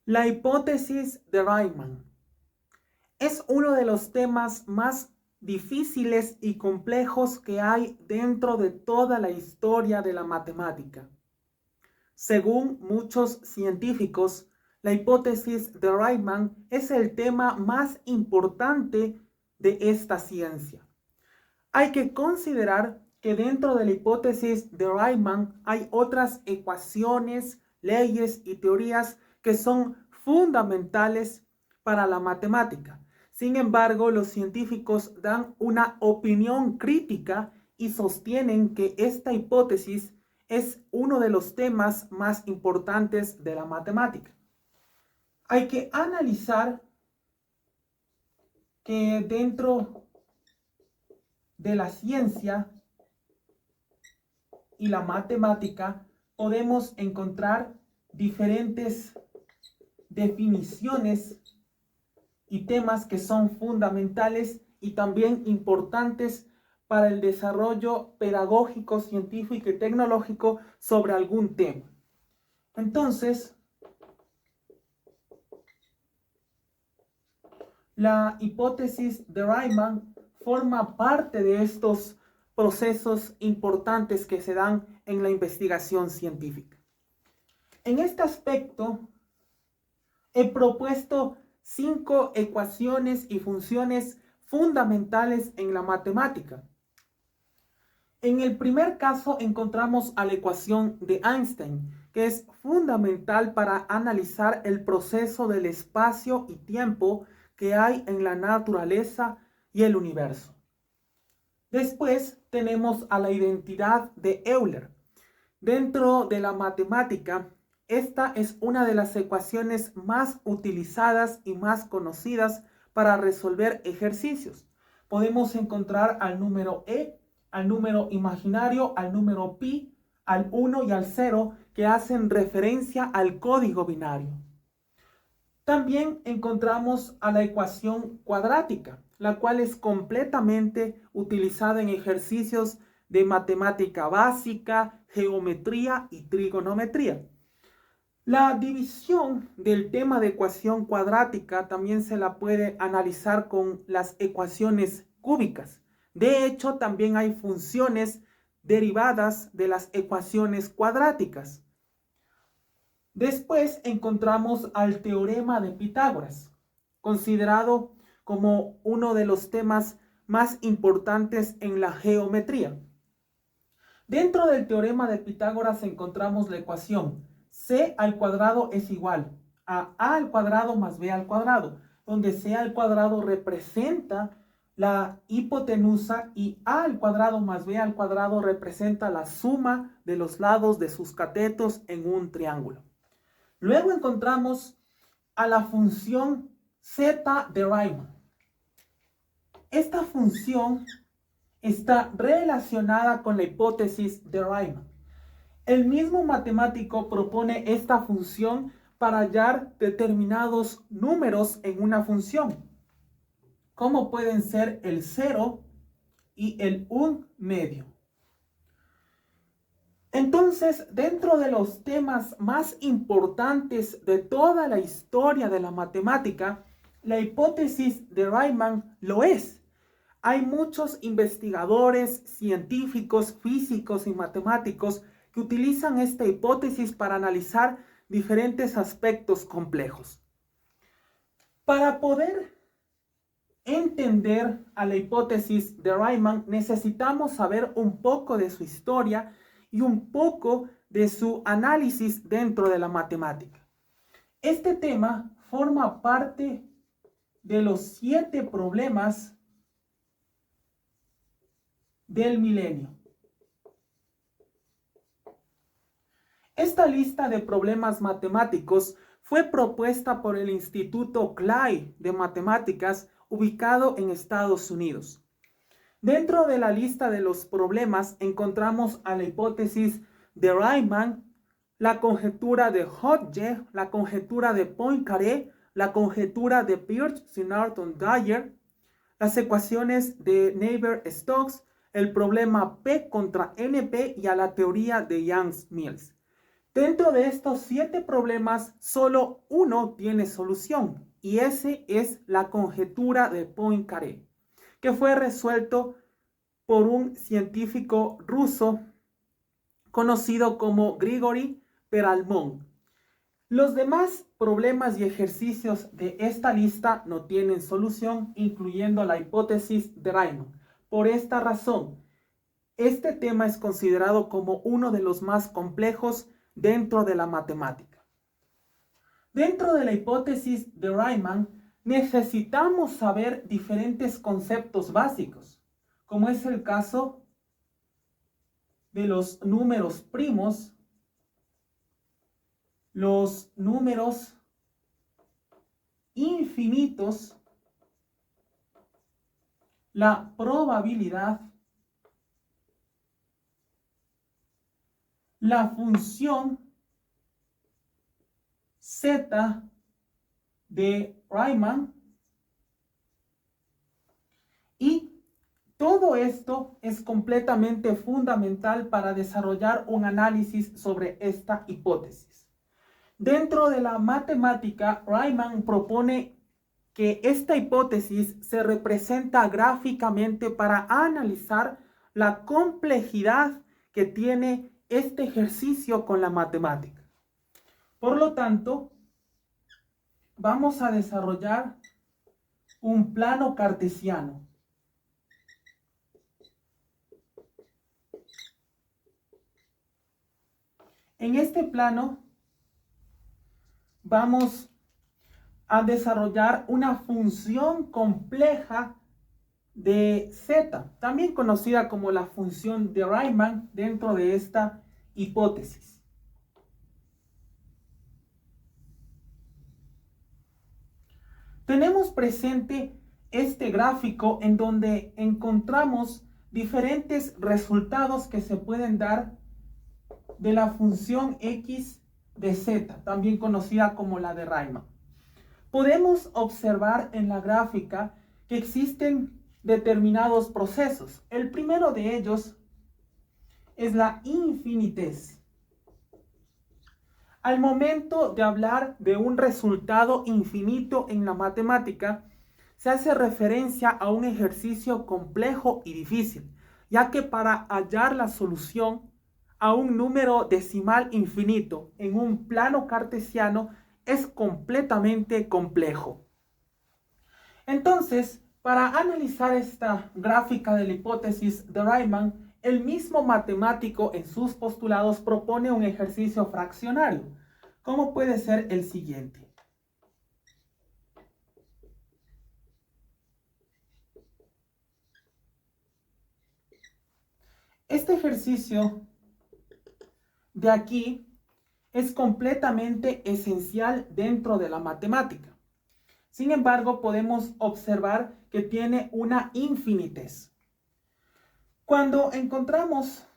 La hipótesis de Riemann es uno de los temas más difíciles y complejos que hay dentro de toda la historia de la matemática. Según muchos científicos, la hipótesis de Riemann es el tema más importante de esta ciencia. Hay que considerar que dentro de la hipótesis de Riemann hay otras ecuaciones, leyes y teorías que son fundamentales para la matemática. Sin embargo, los científicos dan una opinión crítica y sostienen que esta hipótesis es uno de los temas más importantes de la matemática. Hay que analizar que dentro de la ciencia y la matemática podemos encontrar diferentes definiciones y temas que son fundamentales y también importantes para el desarrollo pedagógico, científico y tecnológico sobre algún tema. Entonces, la hipótesis de Riemann forma parte de estos procesos importantes que se dan en la investigación científica. En este aspecto, he propuesto 5 ecuaciones y funciones fundamentales en la matemática. En el primer caso encontramos a la ecuación de Einstein, que es fundamental para analizar el proceso del espacio y tiempo que hay en la naturaleza y el universo. Después tenemos a la identidad de Euler. Dentro de la matemática, esta es una de las ecuaciones más utilizadas y más conocidas para resolver ejercicios. Podemos encontrar al número e, al número imaginario, al número pi, al 1 y al 0 que hacen referencia al código binario. También encontramos a la ecuación cuadrática, la cual es completamente utilizada en ejercicios de matemática básica, geometría y trigonometría. La división del tema de ecuación cuadrática también se la puede analizar con las ecuaciones cúbicas. De hecho, también hay funciones derivadas de las ecuaciones cuadráticas. Después encontramos al teorema de Pitágoras, considerado como uno de los temas más importantes en la geometría. Dentro del teorema de Pitágoras encontramos la ecuación c al cuadrado es igual a al cuadrado más b al cuadrado, donde c al cuadrado representa la hipotenusa y a al cuadrado más b al cuadrado representa la suma de los lados de sus catetos en un triángulo. Luego encontramos a la función z de Riemann. Esta función está relacionada con la hipótesis de Riemann. El mismo matemático propone esta función para hallar determinados números en una función, como pueden ser el 0 y el 1 medio. Entonces, dentro de los temas más importantes de toda la historia de la matemática, la hipótesis de Riemann lo es. Hay muchos investigadores, científicos, físicos y matemáticos que utilizan esta hipótesis para analizar diferentes aspectos complejos. Para poder entender a la hipótesis de Riemann, necesitamos saber un poco de su historia y un poco de su análisis dentro de la matemática. Este tema forma parte de los 7 problemas del milenio. Esta lista de problemas matemáticos fue propuesta por el Instituto Clay de Matemáticas ubicado en Estados Unidos. Dentro de la lista de los problemas encontramos a la hipótesis de Riemann, la conjetura de Hodge, la conjetura de Poincaré, la conjetura de Peirce-Sinarton-Dyer, las ecuaciones de Navier-Stokes, el problema P contra NP y a la teoría de Yang-Mills. Dentro de estos 7 problemas, solo uno tiene solución, y ese es la conjetura de Poincaré, que fue resuelto por un científico ruso conocido como Grigori Perelman. Los demás problemas y ejercicios de esta lista no tienen solución, incluyendo la hipótesis de Riemann. Por esta razón, este tema es considerado como uno de los más complejos dentro de la matemática. Dentro de la hipótesis de Riemann, necesitamos saber diferentes conceptos básicos, como es el caso de los números primos, los números infinitos, la probabilidad, la función z de Riemann, y todo esto es completamente fundamental para desarrollar un análisis sobre esta hipótesis. Dentro de la matemática, Riemann propone que esta hipótesis se representa gráficamente para analizar la complejidad que tiene este ejercicio con la matemática. Por lo tanto, vamos a desarrollar un plano cartesiano. En este plano vamos a desarrollar una función compleja de z, también conocida como la función de Riemann dentro de esta hipótesis. Tenemos presente este gráfico en donde encontramos diferentes resultados que se pueden dar de la función x de z, también conocida como la de Riemann. Podemos observar en la gráfica que existen determinados procesos. El primero de ellos es la infinitez. Al momento de hablar de un resultado infinito en la matemática, se hace referencia a un ejercicio complejo y difícil, ya que para hallar la solución a un número decimal infinito en un plano cartesiano es completamente complejo. Entonces, para analizar esta gráfica de la hipótesis de Riemann, el mismo matemático en sus postulados propone un ejercicio fraccionario, como puede ser el siguiente. Este ejercicio de aquí es completamente esencial dentro de la matemática. Sin embargo, podemos observar que tiene una infinitez. Cuando encontramos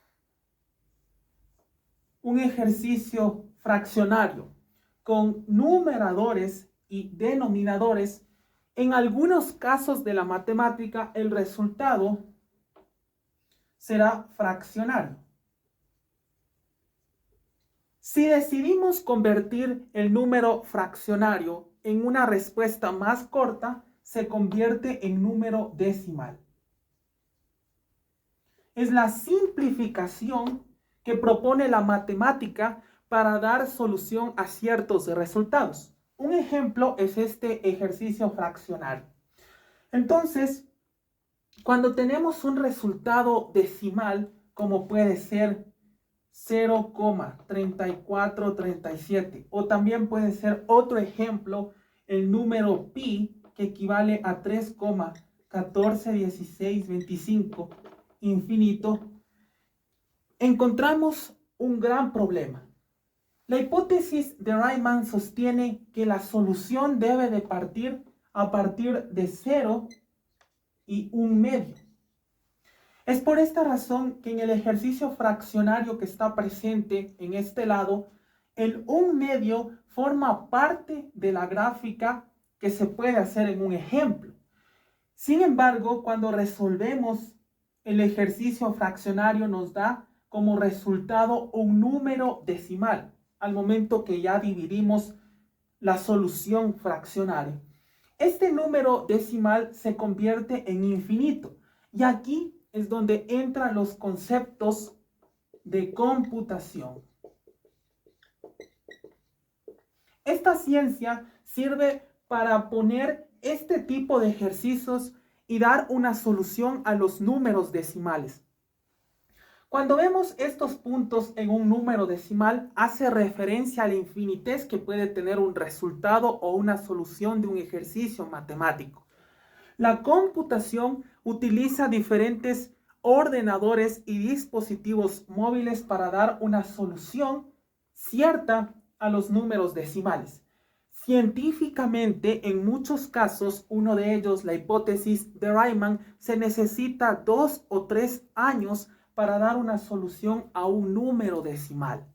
un ejercicio fraccionario con numeradores y denominadores, en algunos casos de la matemática el resultado será fraccionario. Si decidimos convertir el número fraccionario en una respuesta más corta, se convierte en número decimal. Es la simplificación que propone la matemática para dar solución a ciertos resultados. Un ejemplo es este ejercicio fraccionario. Entonces, cuando tenemos un resultado decimal, como puede ser 0,3437, o también puede ser otro ejemplo, el número pi, que equivale a 3,141625 infinito, encontramos un gran problema. La hipótesis de Riemann sostiene que la solución debe de partir a partir de 0 y 1/2. Es por esta razón que en el ejercicio fraccionario que está presente en este lado, el 1/2 forma parte de la gráfica que se puede hacer en un ejemplo. Sin embargo, cuando resolvemos el ejercicio fraccionario nos da como resultado un número decimal. al momento que ya dividimos la solución fraccionaria. Este número decimal se convierte en infinito. Y aquí es donde entran los conceptos de computación. Esta ciencia sirve para poner este tipo de ejercicios y dar una solución a los números decimales. Cuando vemos estos puntos en un número decimal, hace referencia a la infinitez que puede tener un resultado o una solución de un ejercicio matemático. La computación utiliza diferentes ordenadores y dispositivos móviles para dar una solución cierta a los números decimales. Científicamente, en muchos casos, uno de ellos, la hipótesis de Riemann, se necesita 2 o 3 años para dar una solución a un número decimal.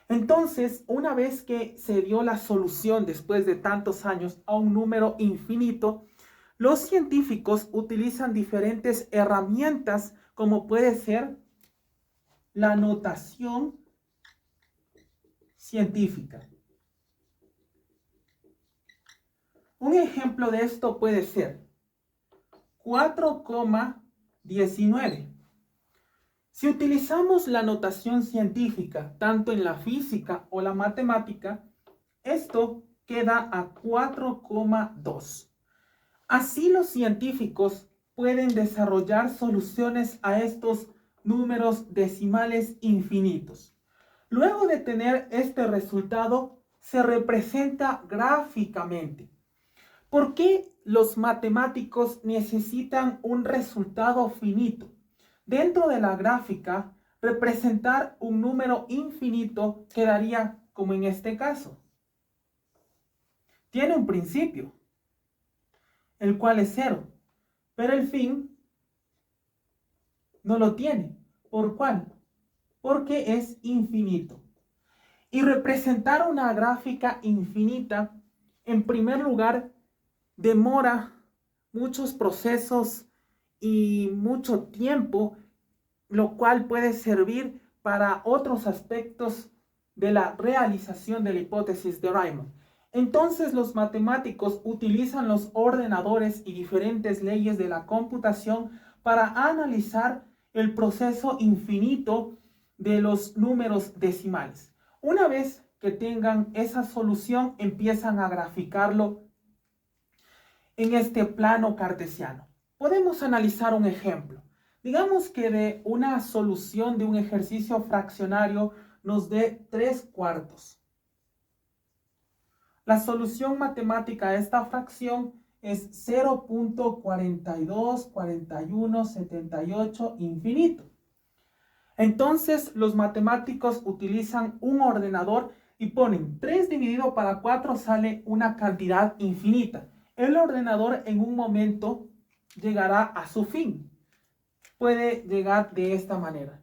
Entonces, una vez que se dio la solución después de tantos años a un número infinito, los científicos utilizan diferentes herramientas como puede ser la notación científica. Un ejemplo de esto puede ser 4,19. Si utilizamos la notación científica, tanto en la física o la matemática, esto queda a 4,2. Así los científicos pueden desarrollar soluciones a estos números decimales infinitos. Luego de tener este resultado, se representa gráficamente. ¿Por qué los matemáticos necesitan un resultado finito? Dentro de la gráfica, representar un número infinito quedaría como en este caso. Tiene un principio, el cual es 0, pero el fin no lo tiene. ¿Por cuál? Porque es infinito. Y representar una gráfica infinita, en primer lugar, demora muchos procesos y mucho tiempo, lo cual puede servir para otros aspectos de la realización de la hipótesis de Riemann. Entonces los matemáticos utilizan los ordenadores y diferentes leyes de la computación para analizar el proceso infinito de los números decimales. Una vez que tengan esa solución, empiezan a graficarlo en este plano cartesiano. Podemos analizar un ejemplo. Digamos que de una solución de un ejercicio fraccionario nos dé 3/4. La solución matemática a esta fracción es 0.424178 infinito. Entonces los matemáticos utilizan un ordenador y ponen 3 dividido para 4 sale una cantidad infinita. El ordenador en un momento llegará a su fin. Puede llegar de esta manera: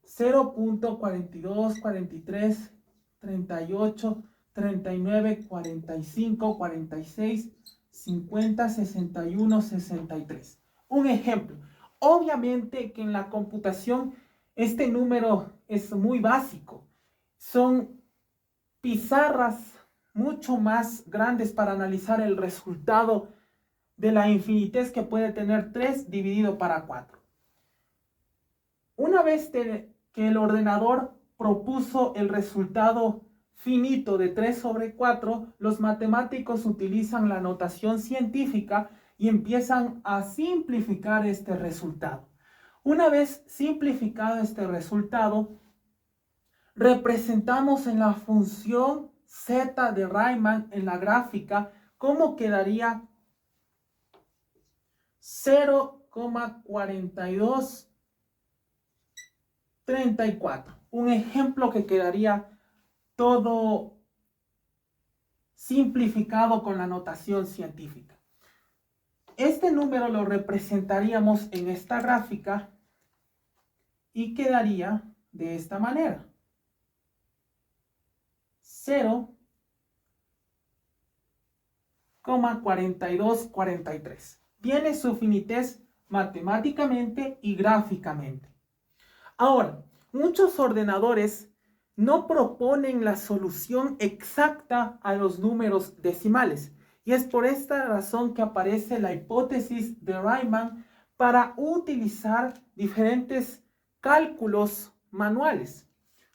0.42, 43, 38, 39, 45, 46, 50, 61, 63. Un ejemplo. Obviamente que en la computación este número es muy básico. Son pizarras mucho más grandes para analizar el resultado de la infinitez que puede tener 3 dividido para 4. Una vez que el ordenador propuso el resultado finito de 3/4, los matemáticos utilizan la notación científica y empiezan a simplificar este resultado. Una vez simplificado este resultado, representamos en la función z de Riemann en la gráfica cómo quedaría 0,4234. Un ejemplo que quedaría todo simplificado con la notación científica. Este número lo representaríamos en esta gráfica y quedaría de esta manera: 0,4243. Tiene su finitez matemáticamente y gráficamente. Ahora, muchos ordenadores no proponen la solución exacta a los números decimales. Y es por esta razón que aparece la hipótesis de Riemann para utilizar diferentes cálculos manuales.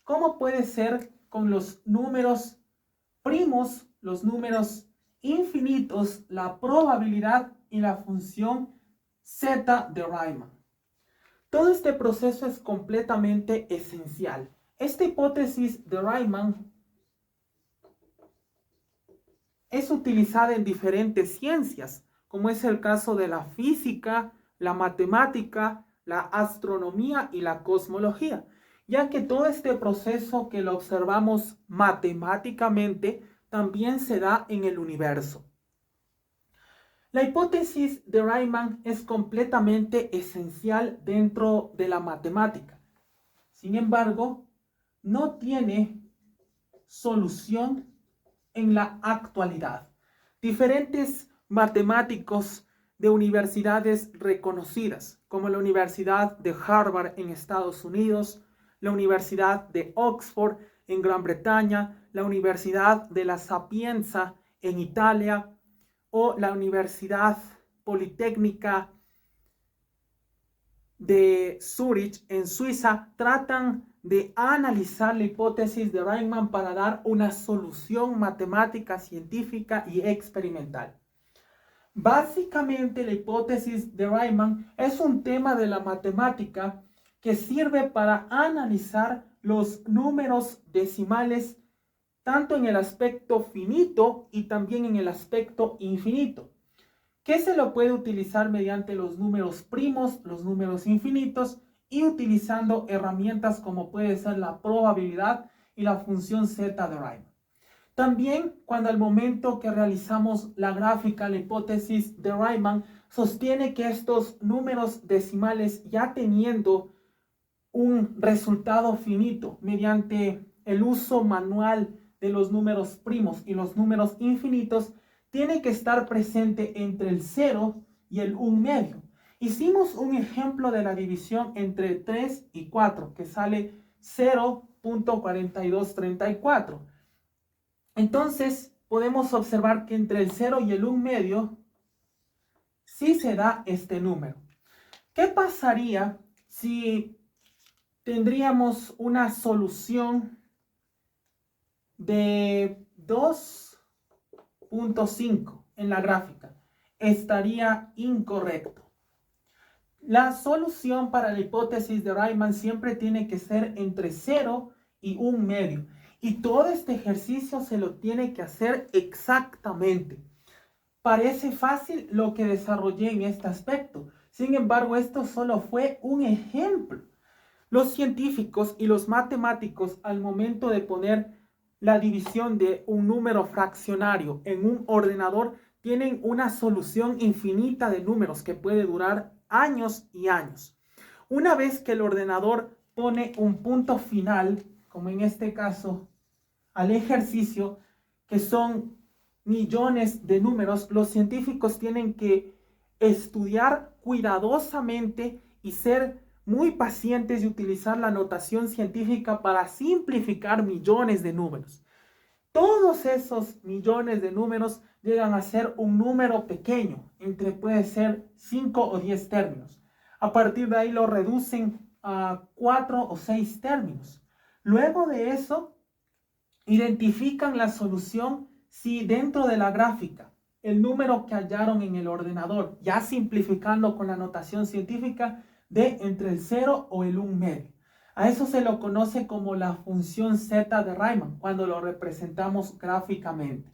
¿Cómo puede ser con los números primos, los números infinitos, la probabilidad y la función z de Riemann? Todo este proceso es completamente esencial. Esta hipótesis de Riemann es utilizada en diferentes ciencias, como es el caso de la física, la matemática, la astronomía y la cosmología, ya que todo este proceso que lo observamos matemáticamente también se da en el universo. La hipótesis de Riemann es completamente esencial dentro de la matemática. Sin embargo, no tiene solución en la actualidad. Diferentes matemáticos de universidades reconocidas, como la Universidad de Harvard en Estados Unidos, la Universidad de Oxford en Gran Bretaña, la Universidad de La Sapienza en Italia o la Universidad Politécnica de Zurich en Suiza, tratan de analizar la hipótesis de Riemann para dar una solución matemática, científica y experimental. Básicamente, la hipótesis de Riemann es un tema de la matemática que sirve para analizar los números decimales tanto en el aspecto finito y también en el aspecto infinito, que se lo puede utilizar mediante los números primos, los números infinitos y utilizando herramientas como puede ser la probabilidad y la función z de Riemann. También cuando al momento que realizamos la gráfica, la hipótesis de Riemann sostiene que estos números decimales, ya teniendo un resultado finito mediante el uso manual de los números primos y los números infinitos, tiene que estar presente entre el 0 y el 1 medio. Hicimos un ejemplo de la división entre 3 y 4, que sale 0.4234. Entonces, podemos observar que entre el 0 y el 1 medio sí se da este número. ¿Qué pasaría si tendríamos una solución de 2.5 en la gráfica? Estaría incorrecto. La solución para la hipótesis de Riemann siempre tiene que ser entre 0 y 1 medio. Y todo este ejercicio se lo tiene que hacer exactamente. Parece fácil lo que desarrollé en este aspecto. Sin embargo, esto solo fue un ejemplo. Los científicos y los matemáticos, al momento de poner la división de un número fraccionario en un ordenador, tienen una solución infinita de números que puede durar años y años. Una vez que el ordenador pone un punto final, como en este caso, al ejercicio, que son millones de números, los científicos tienen que estudiar cuidadosamente y ser muy pacientes y utilizar la notación científica para simplificar millones de números. Todos esos millones de números llegan a ser un número pequeño, entre puede ser 5 o 10 términos. A partir de ahí lo reducen a 4 o 6 términos. Luego de eso, identifican la solución si dentro de la gráfica el número que hallaron en el ordenador, ya simplificando con la notación científica, de entre el 0 o el 1 medio. A eso se lo conoce como la función z de Riemann, cuando lo representamos gráficamente.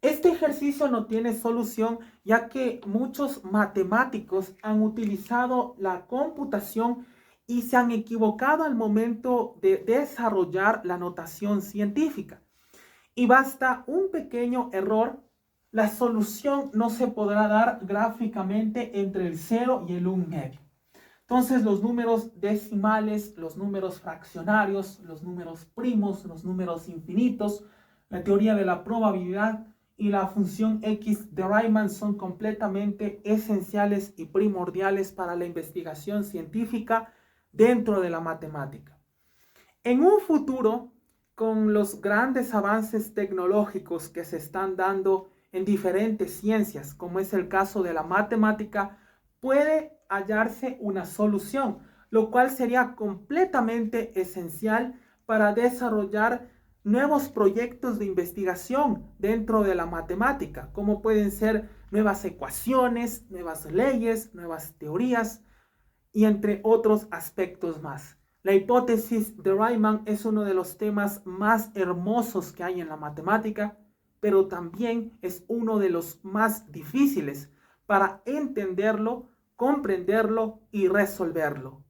Este ejercicio no tiene solución, ya que muchos matemáticos han utilizado la computación y se han equivocado al momento de desarrollar la notación científica. Y basta un pequeño error, la solución no se podrá dar gráficamente entre el 0 y el 1 medio. Entonces los números decimales, los números fraccionarios, los números primos, los números infinitos, la teoría de la probabilidad y la función X de Riemann son completamente esenciales y primordiales para la investigación científica dentro de la matemática. En un futuro, con los grandes avances tecnológicos que se están dando en diferentes ciencias, como es el caso de la matemática, puede hallarse una solución, lo cual sería completamente esencial para desarrollar nuevos proyectos de investigación dentro de la matemática, como pueden ser nuevas ecuaciones, nuevas leyes, nuevas teorías y entre otros aspectos más. La hipótesis de Riemann es uno de los temas más hermosos que hay en la matemática, pero también es uno de los más difíciles para entenderlo, comprenderlo y resolverlo.